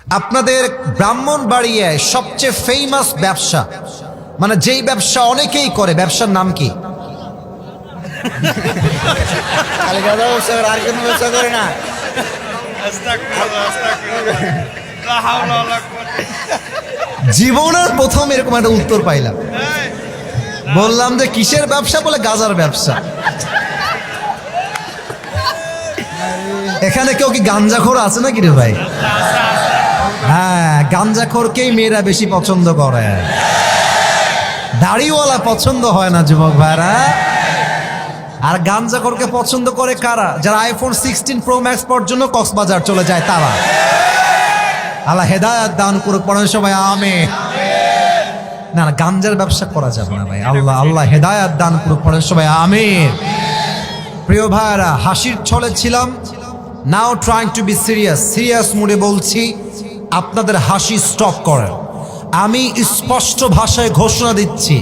আপনাদের ব্রাহ্মণবাড়িয়ায় সবচেয়ে ফেমাস ব্যবসা, মানে যেই ব্যবসা অনেকেই করে, ব্যবসার নাম কি? আর কোনো ব্যবসা করে না। জীবনের প্রথম এরকম একটা উত্তর পাইলাম। বললাম যে কিসের ব্যবসা, বলে গাজার ব্যবসা। এখানে কেউ কি গাঞ্জাখোর আছে নাকি রে ভাই? হ্যাঁ, গাঞ্জাখোরকেই মেয়েরা বেশি পছন্দ করে, দাড়িওয়ালা পছন্দ হয় না যুবক ভাইরা। আর গাঞ্জাখোরকে পছন্দ করে কারা? যারা আইফোন 16 প্রো ম্যাক্স পড়ার জন্য কক্সবাজার চলে যায় তারা। আল্লাহ হেদায়েত দান করুক, পড়েন সবাই আমিন। না না, গাঞ্জার ব্যবসা করা যাবে না ভাই। আল্লাহ হেদায়েত দান করুক, পড়েন সবাই আমিন। প্রিয় ভাইরা, হাসির ছলে ছিলাম, নাও ট্রাইং টু বি সিরিয়াস মুডে বলছি, আপনাদের হাসি স্টপ করেন। আমি স্পষ্ট ভাষায় ঘোষণা দিচ্ছি,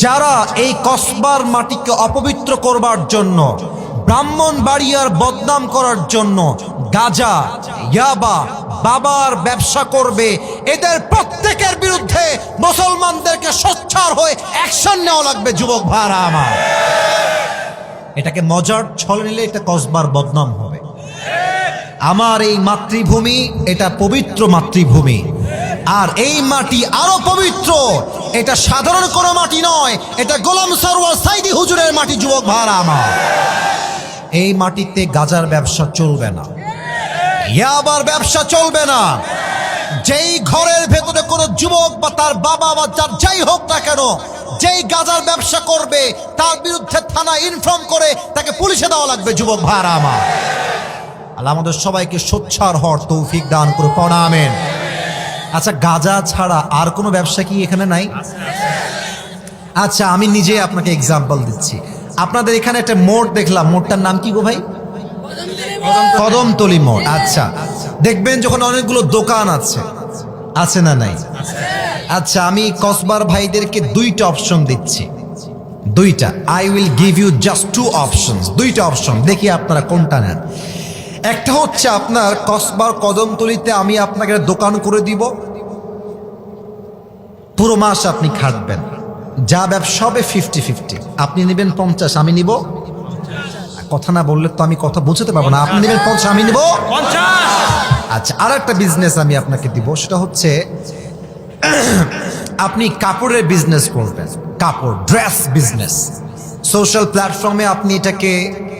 যারা এই কসবার মাটিকে অপবিত্র করবার জন্য, ব্রাহ্মণবাড়িয়ার বদনাম করার জন্য গাঁজা, ইয়াবা, বাবার ব্যবসা করবে, এদের প্রত্যেকের বিরুদ্ধে মুসলমানদেরকে সোচ্চার হয়ে অ্যাকশন নেওয়া লাগবে যুবক ভাইরা আমার। এটাকে মজার ছলে নিলে এটা কসবার বদনাম হবে। আমার এই মাতৃভূমি, এটা পবিত্র মাতৃভূমি, আর এই মাটি আরো পবিত্র। এটা সাধারণ কোনো মাটি নয়, এটা গোলাম সরওয়ার সাইদি হুজুরের মাটি যুবক ভাইরা আমার। এই মাটিতে গাজার ব্যবসা চলবে না, ইয়াবার ব্যবসা চলবে না। যেই ঘরের ভেতরে কোনো যুবক বা তার বাবা বা যার যাই হোক না কেন, যেই গাজার ব্যবসা করবে তার বিরুদ্ধে থানায় ইনফর্ম করে তাকে পুলিশে দেওয়া লাগবে যুবক ভাইরা আমার। আল্লাহ আমাদের সবাইকে সোচ্চার হওয়ার তৌফিক দান করে, পড়া আমিন। আচ্ছা, গাজা ছাড়া আর কোনো ব্যবসা কি এখানে নাই? আচ্ছা, আমি নিজে আপনাকে এক্সাম্পল দিচ্ছি। আপনাদের এখানে একটা মোড় দেখলাম, মোড়টার নাম কি গো ভাই? কদমতলি মোড়। আচ্ছা, দেখবেন যখন অনেকগুলো দোকান আছে না নাই? আচ্ছা, আমি কসবার ভাইদেরকে দুইটা অপশন দিচ্ছি, দুইটা। I will give you just two options, দুইটা অপশন, দেখি আপনারা কোনটা নেন। একটা হচ্ছে আপনার কসবার কদমতলিতে আমি আপনাকে দোকান করে দিব, পুরো মাস আপনি খাটবেন, যা ব্যবসা হবে 50-50, আপনি নেবেন 50, আমি নিব। কথা না বললে তো আমি কথা বুঝতে পারবো না। আপনি নেবেন 50, আমি নিব 50। আচ্ছা, আর একটা বিজনেস আমি আপনাকে দিব, সেটা হচ্ছে আপনি কাপড়ের বিজনেস করবেন, কাপড়, ড্রেস বিজনেস। সোশ্যাল প্ল্যাটফর্মে আপনি এটাকে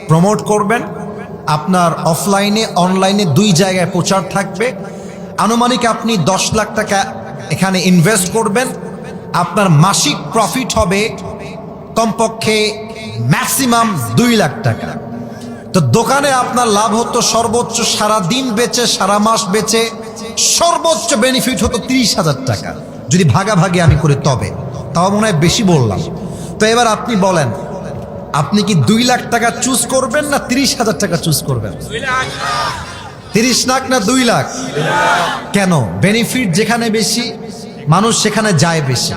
প্রমোট করবেন, আপনার অফলাইনে অনলাইনে দুই জায়গায় প্রচার থাকবে। আনুমানিক আপনি 10 লাখ টাকা এখানে ইনভেস্ট করবেন, আপনার মাসিক প্রফিট হবে কমপক্ষে ম্যাক্সিমাম 2 লাখ টাকা। তো দোকানে আপনার লাভ হতো সর্বোচ্চ, সারা দিন বেচে, সারা মাস বেচে সর্বোচ্চ বেনিফিট হতো 30,000 টাকা, যদি ভাগাভাগি আমি করি তবে। তাও মনে হয় বেশি বললাম। তো এবার আপনি বলেন, আপনি কি 2 লাখ টাকা চুজ করবেন না 30,000 টাকা চুজ করবেন? 30 লাখ না 2 লাখ? কেন? বেনিফিট যেখানে বেশি, মানুষ সেখানে যায় বেশি।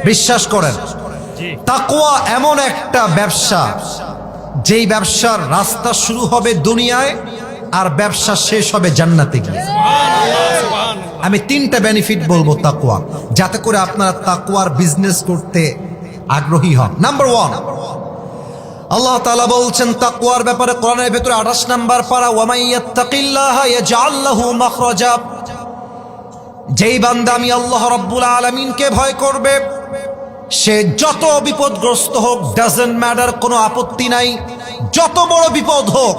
বিশ্বাস করেন, তাকওয়া এমন একটা ব্যবসা, যেই ব্যবসার রাস্তা শুরু হবে দুনিয়ায় আর ব্যবসা শেষ হবে জান্নাতে গিয়ে। আমি 3টা বেনিফিট বলবো তাকওয়া, যাতে করে আপনারা তাকওয়ার বিজনেস করতে আগ্রহী হন। নাম্বার 1, আল্লাহ তাআলা বলছেন তাকওয়ার ব্যাপারে কোরআনের ভেতরে 28 নাম্বার পারা, ওয়ামাইয়াত্তাকিল্লাহা ইয়াজআল লাহু মাখরাজা। যেই বান্দা আমি আল্লাহ রাব্বুল আলামিনকে ভয় করবে, সে যত বিপদগ্রস্ত হোক, ডাজন্ট ম্যাটার, কোনো আপত্তি নাই, যত বড় বিপদ হোক,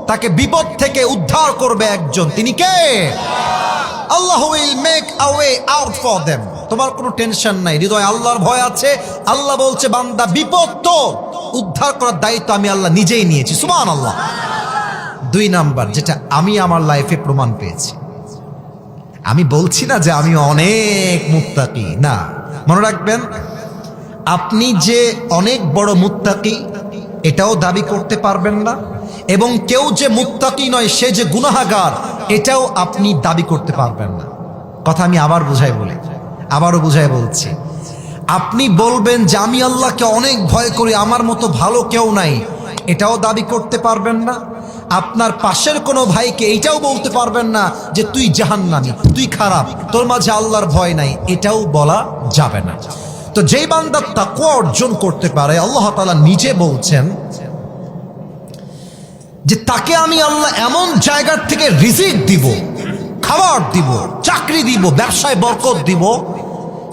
তাকে বিপদ থেকে উদ্ধার করবে একজন। তিনি কে? Allah will make a way out for them. তোমার কোনো টেনশন নাই, হৃদয়ে আল্লাহর ভয় আছে। আল্লাহ বলছে, বান্দা বিপদ তো উদ্ধার করার দায়িত্ব আমি আল্লাহ নিজেই নিয়েছি। সুবহানাল্লাহ। 2 নাম্বার, যেটা আমি আমার লাইফে প্রমাণ পেয়েছি, আমি বলছি না যে আমি অনেক মুত্তাকি, না, মনে রাখবেন, আপনি যে অনেক বড় মুত্তাকি এটাও দাবি করতে পারবেন না, এবং কেউ যে মুত্তাকি নয় সে যে গুনাহগার এটাও আপনি দাবি করতে পারবেন না। কথা আমি আবারও বুঝাই বলছি। আপনি বলবেন যে আমি আল্লাহকে অনেক ভয় করি, আমার মতো ভালো কেউ নাই, এটাও দাবি করতে পারবেন না। আপনার পাশের কোনো ভাইকে এইটাও বলতে পারবেন না যে তুই জাহান্নামী, তুই খারাপ, তোর মাঝে আল্লাহর ভয় নাই, এটাও বলা যাবে না। তো যেই বান্দা তাকওয়া অর্জন করতে পারে, আল্লাহ তাআলা নিজে বলছেন যে তাকে আমি আল্লাহ এমন জায়গার থেকে রিজিক দিব, খাবার দিব, চাকরি দিব, ব্যবসায় বরকত দিব,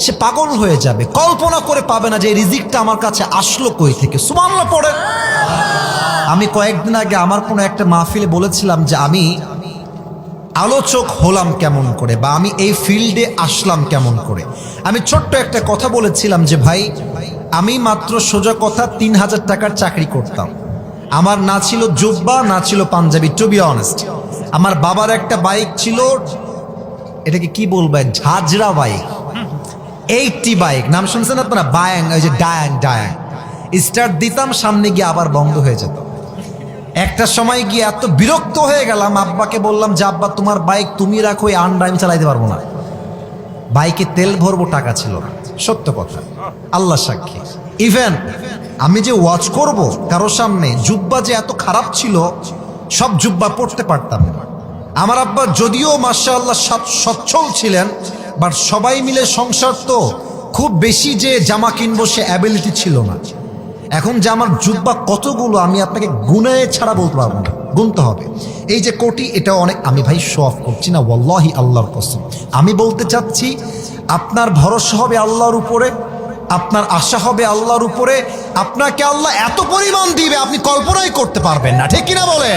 সে পাগল হয়ে যাবে, কল্পনা করে পাবে না যে এই রিজিকটা আমার কাছে আসলো কই থেকে। সুবহানাল্লাহ পড়ে। আমি কয়েকদিন আগে আমার কোনো একটা মাহফিলে বলেছিলাম যে আমি আলোচক হলাম কেমন করে, বা আমি এই ফিল্ডে আসলাম কেমন করে। আমি ছোট্ট একটা কথা বলেছিলাম যে ভাই, আমি মাত্র সোজা কথা ৩,০০০ টাকার চাকরি করতাম। আমার না ছিল জুব্বা, না ছিল পাঞ্জাবি, টু বি অনেস্ট। আমার বাবার একটা বাইক ছিল, এটাকে কি বলবেন, ঝাঁঝরা বাইক, 80 বাইক, নাম শুনছেন আপনারা? বায়াং, ওই যে ডায়াং ডায়াং। স্টার্ট দিতাম, সামনে গিয়ে আবার বন্ধ হয়ে যেত। একটা সময় গিয়ে এত বিরক্ত হয়ে গেলাম, আব্বাকে বললাম যে আব্বা তোমার বাইক তুমি রাখো, এই আন্ডা আমি চালাইতে পারবো না। বাইকে তেল ভরবো, টাকা ছিল না। সত্য কথা, আল্লাহ সাক্ষী। ইভেন আমি যে ওয়াচ করব কারো সামনে, জুব্বা যে এত খারাপ ছিল, সব জুব্বা পড়তে পারতাম না। আমার আব্বা যদিও মাশাআল্লাহ সচ্ছল ছিলেন, বাট সবাই মিলে সংসার তো, খুব বেশি যে জামা কিনবো সে অ্যাবিলিটি ছিল না। এখন যে আমার জুব্বা কতগুলো আমি আপনাকে গুনে ছাড়া বলতে পারবো না, গুনতে হবে। এই যে কোটি, এটা অনেক, আমি ভাই শো অফ করছি না, ওয়াল্লাহি আল্লাহর কসম। আমি বলতে চাচ্ছি আপনার ভরসা হবে আল্লাহর উপরে, আপনার আশা হবে আল্লাহর উপরে। আপনাকে আল্লাহ এত পরিমাণ দিবে আপনি কল্পনাই করতে পারবেন না, ঠিক কিনা বলে?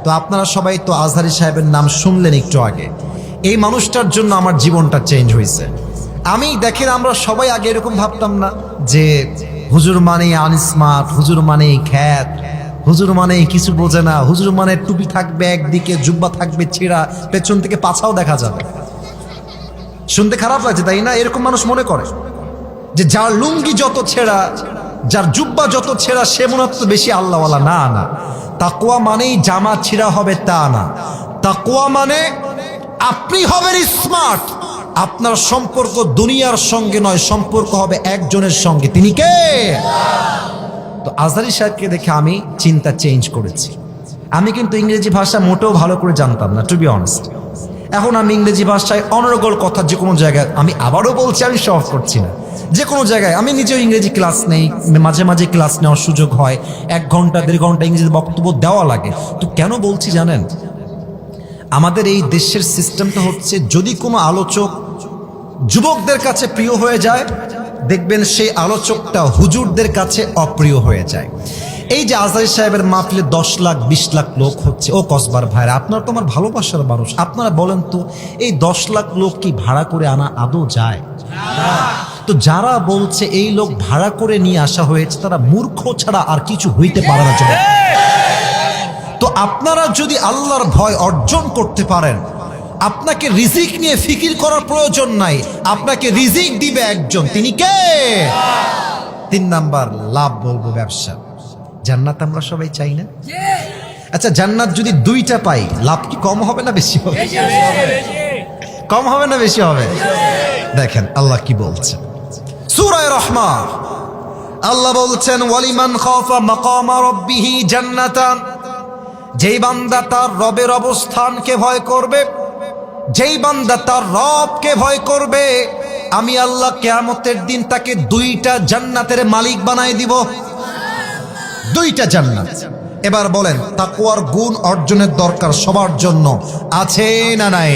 তো আপনারা সবাই তো আজহারী সাহেবের নাম শুনলেন একটু আগে। এই মানুষটার জন্য আমার জীবনটা চেঞ্জ হয়েছে। আমি দেখেন, আমরা সবাই আগে এরকম ভাবতাম না যে হুজুর মানে আনস্মার্ট, হুজুর মানে খ্যাত, হুজুর মানে কিছু বোঝে না, হুজুর মানে টুপি থাকবে একদিকে, জুব্বা থাকবে ছেঁড়া, পেছন থেকে পাছাও দেখা যাবে। শুনতে খারাপ লাগছে তাই না? এরকম মানুষ মনে করে যে যার লুঙ্গি যত ছেঁড়া, যার জুব্বা যত ছেঁড়া, সে মনে হতো বেশি আল্লাহওয়ালা। না না, তাকওয়া মানেই জামা ছিঁড়া হবে তা না। তাকওয়া মানে আপনি হবেন স্মার্ট। আপনার সম্পর্ক দুনিয়ার সঙ্গে নয়, সম্পর্ক হবে একজনের সঙ্গে। তিনি কে? তো আজহারী সাহেবকে দেখে আমি চিন্তা চেঞ্জ করেছি। আমি কিন্তু ইংরেজি ভাষা মোটেও ভালো করে জানতাম না, টু বি অনেস্ট। এখন আমি ইংরেজি ভাষায় অনর্গল কথা, যে কোনো জায়গায়, আমি আবারও বলছি, আমি শো অফ করছি না, যে কোনো জায়গায় আমি নিজেও ইংরেজি ক্লাস নেই, মাঝে মাঝে ক্লাস নেওয়ার সুযোগ হয়, 1 ঘন্টা 1.5 ঘন্টা ইংরেজি বক্তব্য দেওয়া লাগে। তো কেন বলছি জানেন? আমাদের এই দেশের সিস্টেমটা হচ্ছে, যদি কোনো আলোচক যুবকদের কাছে প্রিয় হয়ে যায়, দেখবেন সেই আলোচকটা হুজুরদের কাছে অপ্রিয় হয়ে যায়। এই যে আজহারী সাহেবের মাহফিলে 10 লাখ 20 লাখ লোক হচ্ছে, ও কসবার ভাইরা, আপনারা তো আমার ভালোবাসার মানুষ, আপনারা বলেন তো, এই 10 লাখ লোক কি ভাড়া করে আনা আদৌ যায়? তো যারা বলছে এই লোক ভাড়া করে নিয়ে আসা হয়েছে, তারা মূর্খ ছাড়া আর কিছু হইতে পারে না। তো আপনারা যদি আল্লাহর ভয় অর্জন করতে পারেন, আপনাকে রিজিক নিয়ে ফিকির করার প্রয়োজন নাই, আপনাকে রিজিক দিবে একজন। তিনি কে? 3 নাম্বার লাভ বলবো, ব্যবসা। জান্নাত আমরা সবাই চাই না? আচ্ছা, জান্নাত যদি 2টা পাই, লাভ কি কম হবে না বেশি হবে? কম হবে না বেশি হবে? দেখেন আল্লাহ কি বলছেন সূরা রহমান। আল্লাহ বলছেন, ওয়ালিমান খাফা মাকামা রাব্বিহি জান্নাতান। যেই বান্দা তার রবের অবস্থানকে ভয় করবে, যেই বান্দা তার রবকে ভয় করবে, আমি আল্লাহ কিয়ামতের দিন তাকে 2টা জান্নাতের মালিক বানাই দিব। 2টা জান্নাত। এবার বলেন, তাকওয়ার গুণ অর্জনের দরকার সবার জন্য আছে না নাই?